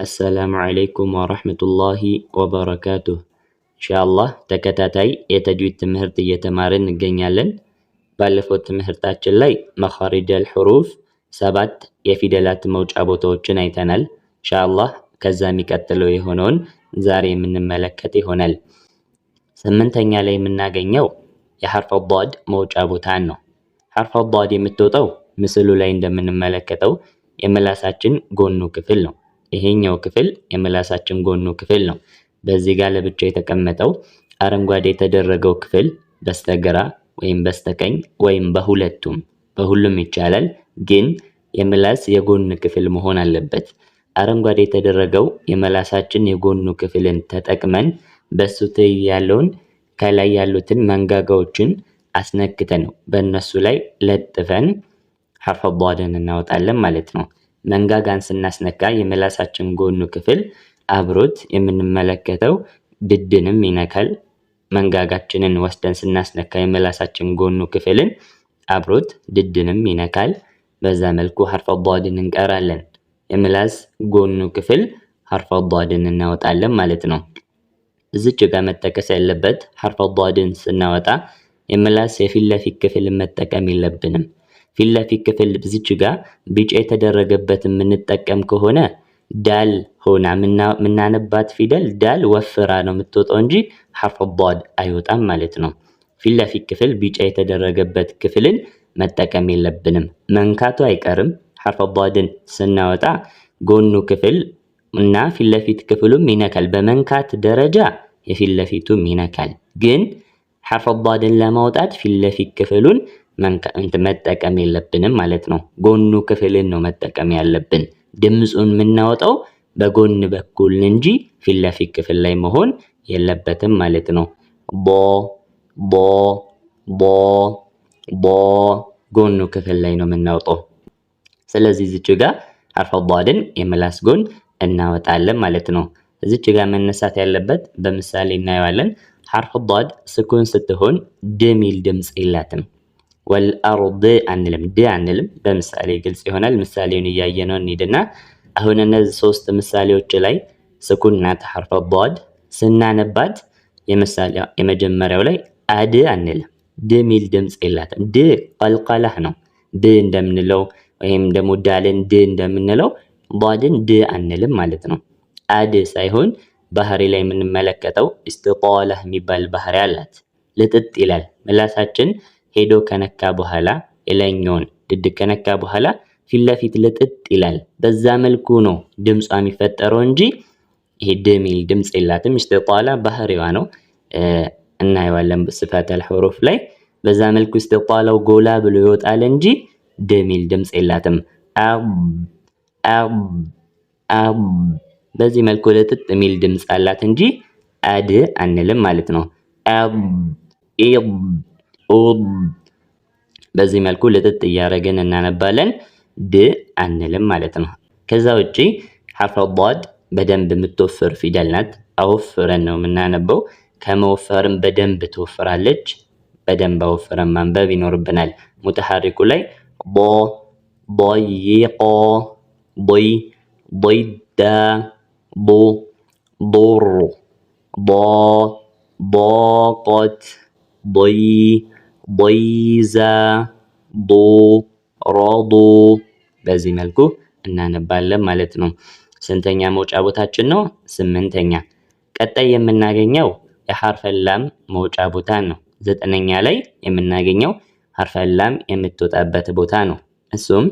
السلام عليكم ورحمة الله وبركاته. إن شاء الله ተከታታይ የተጅዊድ ትምህርት እየተማርን እንገኛለን። ባለፈው ትምህርታችን ላይ መኻሪጅ አልሑሩፍ 7 የፊደላት መውጫ ቦታዎችን አይተናል። ኢንሻአላህ ከዛ የሚቀጥለው የሆነውን ዛሬ የምንመለከት ይሆናል። ስምንተኛ ላይ የምናገኘው የሐርፍ ዷድ መውጫ ቦታን ነው። ሐርፍ ዷድ የምትወጣው ምስሉ ላይ እንደምንመለከተው የምላሳችን ጎኑ ክፍል ነው። ይሄኛው ክፍል የምላሳችን ጎኑ ክፍል ነው። በዚህ ጋር ለብቻ የተቀመጠው አረንጓዴ የተደረገው ክፍል በስተግራ ወይም በስተቀኝ ወይም በሁሉም ይቻላል፣ ግን የምላስ የጎን ክፍል መሆን አለበት። አረንጓዴ የተደረገው የምላሳችን የጎኑ ክፍልን ተጠቅመን በሱ ትይ ያለውን ከላይ ያሉትን መንጋጋዎችን አስነክተን በእነሱ ላይ ለጥፈን ሐርፍ ዷድን እናወጣለን ማለት ነው። መንጋጋን ስናስነካ የምላሳችን ጎኑ ክፍል አብሮት የምንመለከተው ድድንም ይነካል። መንጋጋችንን ወስደን ስናስነካ የምላሳችን ጎኑ ክፍልን አብሮት ድድንም ይነካል። በዛ መልኩ ሐርፍ ዷድን እንቀራለን። የምላስ ጎኑ ክፍል ሐርፍ ዷድን እናወጣለን ማለት ነው። እዚች ጋር መጠቀስ ያለበት ሐርፍ ዷድን ስናወጣ የምላስ የፊት ለፊት ክፍል መጠቀም የለብንም። ፊት ለፊት ክፍል እዚች ጋር ቢጫ የተደረገበት የምንጠቀም ከሆነ ዳል ሆና ምናነባት ፊደል ዳል ወፍራ ነው የምትወጣው እንጂ ሐርፍ ዷድ አይወጣም ማለት ነው። ፊት ለፊት ክፍል ቢጫ የተደረገበት ክፍልን መጠቀም የለብንም። መንካቱ አይቀርም። ሐርፍ ዷድን ስናወጣ ጎኑ ክፍል እና ፊት ለፊት ክፍሉም ይነካል። በመንካት ደረጃ የፊት ለፊቱም ይነካል። ግን ሐርፍ ዷድን ለማውጣት ፊት ለፊት ክፍሉን መጠቀም የለብንም ማለት ነው። ጎኑ ክፍልን ነው መጠቀም ያለብን። ድምጹን የምናወጣው በጎን በኩል እንጂ ፊት ለፊት ክፍል ላይ መሆን የለበትም ማለት ነው። ቦ ቦ ቦ ቦ ጎኑ ክፍል ላይ ነው የምናወጣው። ስለዚህ እዚች ጋር ሐርፍ ዷድን የምላስ ጎን እናወጣለን ማለት ነው። እዚች ጋር መነሳት ያለበት በምሳሌ እናየዋለን። ሐርፍ ዷድ ስኩን ስትሆን ድ ሚል ድምጽ የላትም። ወልአርድ አንልም፣ ድ አንልም። በምሳሌ ግልጽ ይሆናል። ምሳሌውን እያየነው እንሂድና አሁን እነዚህ ሶስት ምሳሌዎች ላይ ስኩን ናት ሐርፍ ዷድ። ስናነባት የመጀመሪያው ላይ አድ አንልም። ድ ሚል ድምጽ የላትም። ድ ቀልቀላህ ነው። ድ እንደምንለው ወይም ደግሞ ዳልን ድ እንደምንለው ዷድን ድ አንልም ማለት ነው። አድ ሳይሆን ባህሪ ላይ የምንመለከተው ኢስቲጣላህ የሚባል ባህሪ አላት። ልጥጥ ይላል ምላሳችን ሄዶ ከነካ በኋላ የላይኛውን ድድ ከነካ በኋላ ፊት ለፊት ልጥጥ ይላል። በዛ መልኩ ነው ድምጿ የሚፈጠረው እንጂ ይሄ ድ ሚል ድምጽ የላትም። ኢስቲጣላ ባህሪዋ ነው። እናየዋለን በሲፋተል ሑሩፍ ላይ በዛ መልኩ ኢስቲጣላው ጎላ ብሎ ይወጣል እንጂ ድ ሚል ድምጽ የላትም። አብ በዚህ መልኩ ልጥጥ ሚል ድምጽ አላት እንጂ አድ አንልም ማለት ነው። በዚህ መልኩ ልጥጥ እያደረግን እናነባለን። ድ አንልም ማለት ነው። ከዛ ውጪ ሐርፍ ዷድ በደንብ የምትወፍር ፊደል ናት። አወፍረን ነው የምናነበው። ከመወፈርም በደንብ ትወፍራለች። በደንብ አወፍረን ማንበብ ይኖርብናል። ሙተሐሪኩ ላይ ቦ ضيق ضي ضد ض ضر ضا ضاقت ضي ضيزا ضو ራዱ በዚህ መልኩ እናነባለን ማለት ነው። ስንተኛ መውጫ ቦታችን ነው? ስምንተኛ። ቀጣይ የምናገኘው የሐርፍ ላም መውጫ ቦታ ነው። ዘጠነኛ ላይ የምናገኘው ሐርፍ ላም የምትወጣበት ቦታ ነው። እሱም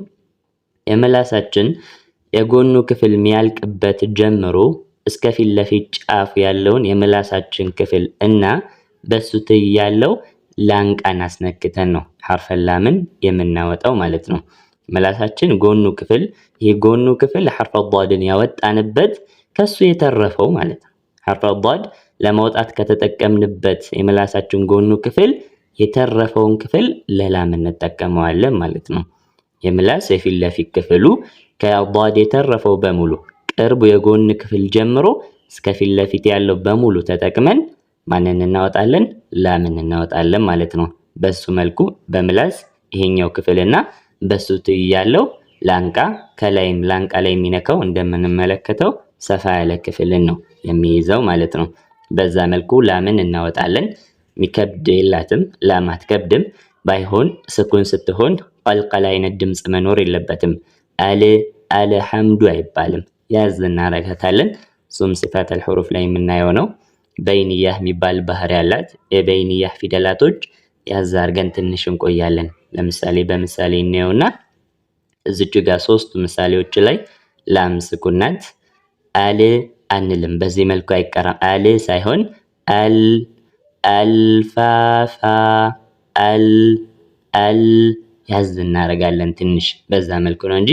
የምላሳችን የጎኑ ክፍል የሚያልቅበት ጀምሮ እስከ ፊት ለፊት ጫፍ ያለውን የምላሳችን ክፍል እና በሱ ትይ ያለው ላንቃን አስነክተን ነው ሐርፍ ላምን የምናወጣው ማለት ነው። ምላሳችን ጎኑ ክፍል የጎኑ ክፍል ሐርፍ ዷድን ያወጣንበት ከሱ የተረፈው ማለት ነው። ሐርፍ ዷድ ለማውጣት ከተጠቀምንበት የምላሳችን ጎኑ ክፍል የተረፈውን ክፍል ለላም እንጠቀመዋለን ማለት ነው። የምላስ የፊት ለፊት ክፍሉ ከዷድ የተረፈው በሙሉ ቅርቡ የጎን ክፍል ጀምሮ እስከ ፊት ለፊት ያለው በሙሉ ተጠቅመን ማንን እናወጣለን? ላምን እናወጣለን ማለት ነው። በሱ መልኩ በምላስ ይሄኛው ክፍልና በሱ ትይ ያለው ላንቃ ከላይም ላንቃ ላይ የሚነካው እንደምንመለከተው ሰፋ ያለ ክፍልን ነው የሚይዘው ማለት ነው። በዛ መልኩ ላምን እናወጣለን። ሚከብድ የላትም ላም አትከብድም። ባይሆን ስኩን ስትሆን ቀልቀል አይነት ድምጽ መኖር የለበትም። አልሐምዱ አይባልም። ያዝ እናረጋታለን። ሱም ሲፋት አልሁሩፍ ላይ የምናየው ነው። በይንያህ የሚባል ባህሪ ያላት የበይንያህ ፊደላቶች ያዝ አርገን ትንሽ እንቆያለን። ለምሳሌ በምሳሌ እናየውና እዚች ጋር ሶስቱ ምሳሌዎች ላይ ላም ስኩን ናት። አል አንልም። በዚህ መልኩ አይቀራም። አል ሳይሆን አልፋፋ አል ያዝ እናረጋለን ትንሽ። በዛ መልኩ ነው እንጂ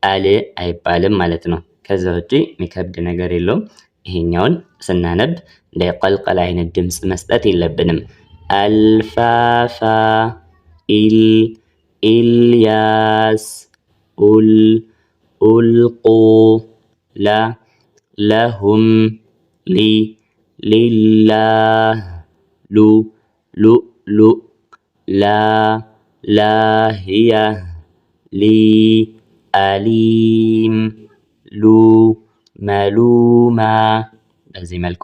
አል አይባልም ማለት ነው። ከዛ ውጪ የሚከብድ ነገር የለውም። ይሄኛውን ስናነብ እንደ ቀልቀል አይነት ድምጽ መስጠት የለብንም። አልፋፋ ኢልያስ ኡልቁ ለሁም ሊላህ ሉሉእ ላሂያ አሊም መሉማ በዚህ መልኩ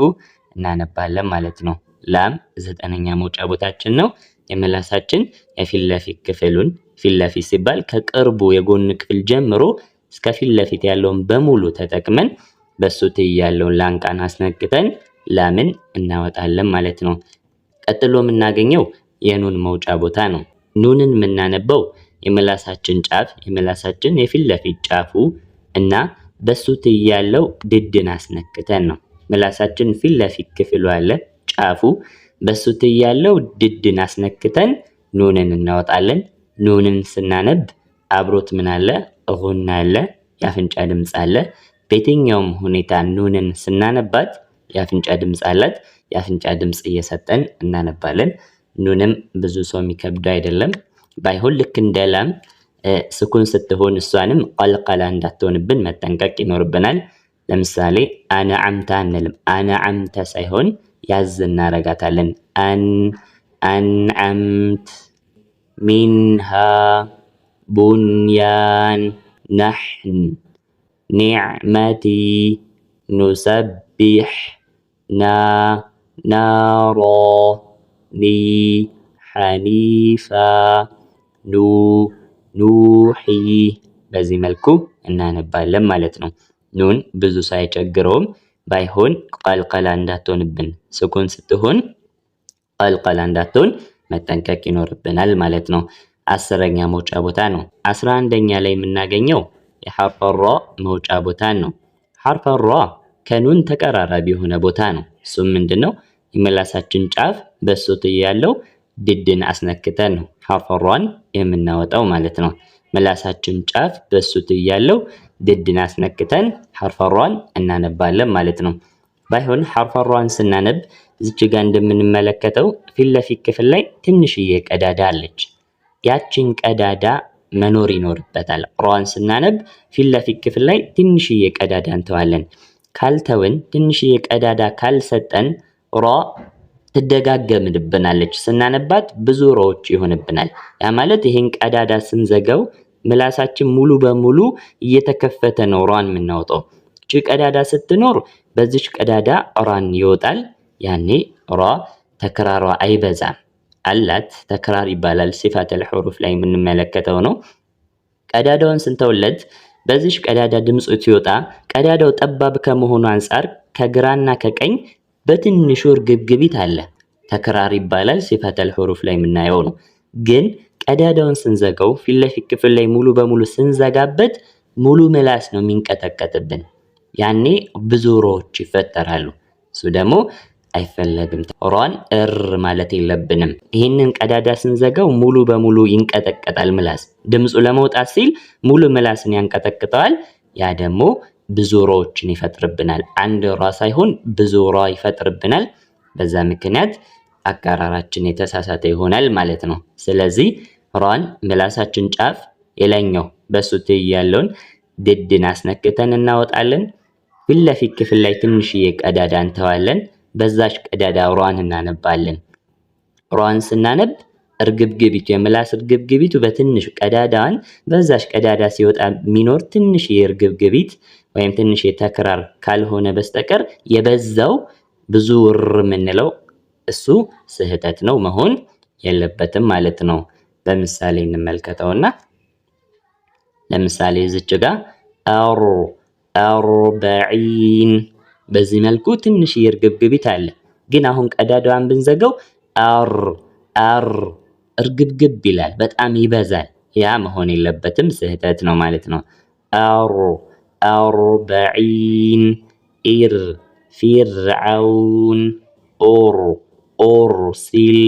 እናነባለን ማለት ነው። ላም 9ኛ መውጫ ቦታችን ነው። የምላሳችን የፊት ለፊት ክፍሉን ፊት ለፊት ሲባል ከቅርቡ የጎን ክፍል ጀምሮ እስከ ፊት ለፊት ያለውን በሙሉ ተጠቅመን በሱ ትይ ያለውን ላንቃን አስነክተን ላምን እናወጣለን ማለት ነው። ቀጥሎ የምናገኘው የኑን መውጫ ቦታ ነው። ኑንን የምናነበው የምላሳችን ጫፍ የምላሳችን የፊት ለፊት ጫፉ እና በሱ ትይ ያለው ድድን አስነክተን ነው። ምላሳችን ፊት ለፊት ክፍሉ አለ ጫፉ በሱ ትይ ያለው ድድን አስነክተን ኑንን እናወጣለን። ኑንን ስናነብ አብሮት ምን አለ? ጉና አለ፣ የአፍንጫ ድምጽ አለ። በየትኛውም ሁኔታ ኑንን ስናነባት የአፍንጫ ድምጽ አላት። የአፍንጫ ድምጽ እየሰጠን እናነባለን። ኑንም ብዙ ሰው የሚከብደው አይደለም። ባይሆን ልክ እንደ ላም ስኩን ስትሆን እሷንም ቀልቀላ እንዳትሆንብን መጠንቀቅ ይኖርብናል። ለምሳሌ አንዓምታ አንልም። አንዓምተ ሳይሆን ያዝ እናረጋታለን። አንዓምት ሚንሃ ቡንያን ነሕን ኒዕመቲ ኑሰቢሕ ናሮ ሐኒፋ ኑሒ በዚህ መልኩ እናነባለን ማለት ነው። ኑን ብዙ ሳይቸግረውም ባይሆን ቀልቀላ እንዳትሆንብን ስኩን ስትሆን ቀልቀላ እንዳትሆን መጠንቀቅ ይኖርብናል ማለት ነው። 10ኛ መውጫ ቦታ ነው። 11ኛ ላይ የምናገኘው የሐርፈ ራ መውጫ ቦታ ነው። ሐርፈ ራ ከኑን ተቀራራቢ የሆነ ቦታ ነው። እሱም ምንድነው? የምላሳችን ጫፍ በሱ ትይ ያለው ድድን አስነክተን ነው ሐርፈ ራን የምናወጣው ማለት ነው። ምላሳችን ጫፍ በሱ ትይ ያለው ድድን አስነክተን ሐርፈ ራን እናነባለን ማለት ነው። ባይሆን ሐርፈ ራን ስናነብ እዚች ጋር እንደምንመለከተው ፊት ለፊት ክፍል ላይ ትንሽዬ ቀዳዳ አለች። ያችን ቀዳዳ መኖር ይኖርበታል። ራን ስናነብ ፊት ለፊት ክፍል ላይ ትንሽዬ ቀዳዳ እንተዋለን። ካልተውን ትንሽዬ ቀዳዳ ካልሰጠን ራ ትደጋገምብናለች። ስናነባት ብዙ ራዎች ይሆንብናል። ያ ማለት ይሄን ቀዳዳ ስንዘጋው ምላሳችን ሙሉ በሙሉ እየተከፈተ ነው ራን የምናወጣው። እቺ ቀዳዳ ስትኖር በዚች ቀዳዳ ራን ይወጣል። ያኔ ራ ተክራሯ አይበዛም። አላት ተክራር ይባላል። ሲፋት አልሁሩፍ ላይ የምንመለከተው ነው። ቀዳዳውን ስንተውለት በዚች ቀዳዳ ድምፁ ሲወጣ ቀዳዳው ጠባብ ከመሆኑ አንፃር ከግራና ከቀኝ በትንሹ እርግብግቢት አለ። ተክራር ይባላል። ሲፋት አልሁሩፍ ላይ የምናየው ነው። ግን ቀዳዳውን ስንዘጋው ፊት ለፊት ክፍል ላይ ሙሉ በሙሉ ስንዘጋበት ሙሉ ምላስ ነው የሚንቀጠቀጥብን። ያኔ ብዙ ሮዎች ይፈጠራሉ። እሱ ደግሞ አይፈለግም። ራን ማለት የለብንም። ይህንን ቀዳዳ ስንዘጋው ሙሉ በሙሉ ይንቀጠቀጣል ምላስ። ድምፁ ለመውጣት ሲል ሙሉ ምላስን ያንቀጠቅጠዋል። ያ ደግሞ ብዙ ሮዎችን ይፈጥርብናል። አንድ ራ ሳይሆን ብዙ ራ ይፈጥርብናል። በዛ ምክንያት አቀራራችን የተሳሳተ ይሆናል ማለት ነው። ስለዚህ ራን ምላሳችን ጫፍ የላይኛው በሱ ትይ ያለውን ድድን አስነክተን እናወጣለን። ፊት ለፊት ክፍል ላይ ትንሽዬ ቀዳዳ እንተዋለን። በዛች ቀዳዳ ራን እናነባለን። ራን ስናነብ እርግብግቢቱ የምላስ እርግብግቢቱ በትንሽ ቀዳዳዋን በዛሽ ቀዳዳ ሲወጣ የሚኖር ትንሽ የእርግብግቢት ወይም ትንሽ የተክራር ካልሆነ በስተቀር የበዛው ብዙ ውር የምንለው እሱ ስህተት ነው፣ መሆን የለበትም ማለት ነው። በምሳሌ እንመልከተውና ለምሳሌ እዚች ጋር አርበዒን በዚህ መልኩ ትንሽ የእርግብግቢት አለ። ግን አሁን ቀዳዳዋን ብንዘጋው አር እርግብግብ ይላል፣ በጣም ይበዛል። ያ መሆን የለበትም፣ ስህተት ነው ማለት ነው። አርበዒን ፊርዓውን ኦርሲል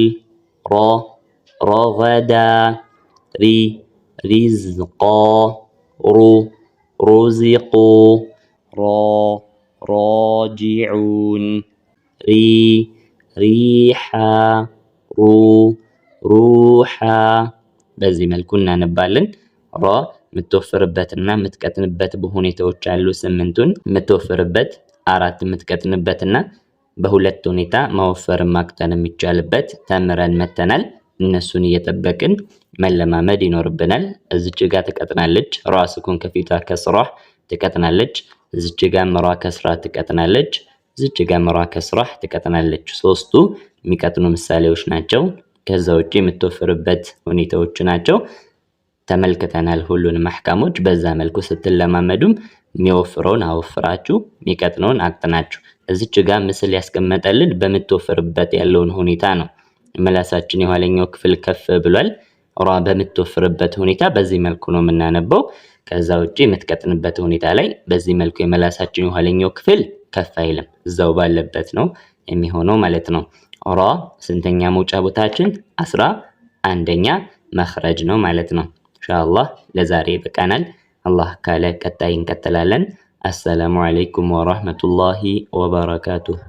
ረገዳ ሪዝቃ ሩዚቁ راجعون ሪሓ ሩሓ በዚህ መልኩ እናነባለን። ራ የምትወፍርበትና የምትቀጥንበት ሁኔታዎች አሉ። 8ቱን የምትወፍርበት፣ 4 የምትቀጥንበትና በሁለት ሁኔታ ማወፈርም ማቅጠን የሚቻልበት ተምረን መተናል። እነሱን እየጠበቅን መለማመድ ይኖርብናል። እዚች ጋር ትቀጥናለች፣ ራ ስኩን ከፊቷ ከስራ ትቀጥናለች። እዚች ጋር መራ ከስራ ትቀጥናለች። እዚች ጋር መራ ከስራ ትቀጥናለች። ሶስቱ የሚቀጥኑ ምሳሌዎች ናቸው። ከዛ ውጪ የምትወፍርበት ሁኔታዎች ናቸው። ተመልክተናል ሁሉንም አህካሞች። በዛ መልኩ ስትለማመዱም የሚወፍረውን አወፍራችሁ የሚቀጥነውን አቅጥናችሁ። እዚች ጋር ምስል ያስቀመጠልን በምትወፍርበት ያለውን ሁኔታ ነው። ምላሳችን የኋለኛው ክፍል ከፍ ብሏል። ራ በምትወፍርበት ሁኔታ በዚህ መልኩ ነው የምናነበው። ከዛ ውጪ የምትቀጥንበት ሁኔታ ላይ በዚህ መልኩ የምላሳችን የኋለኛው ክፍል ከፍ አይልም፣ እዛው ባለበት ነው የሚሆነው ማለት ነው። ራ ስንተኛ መውጫ ቦታችን? 11ኛ መኽረጅ ነው ማለት ነው። ኢንሻአላህ ለዛሬ በቃናል። አላህ ካለ ቀጣይ እንቀጥላለን። አሰላሙ አለይኩም ወራህመቱላሂ ወበረካቱሁ።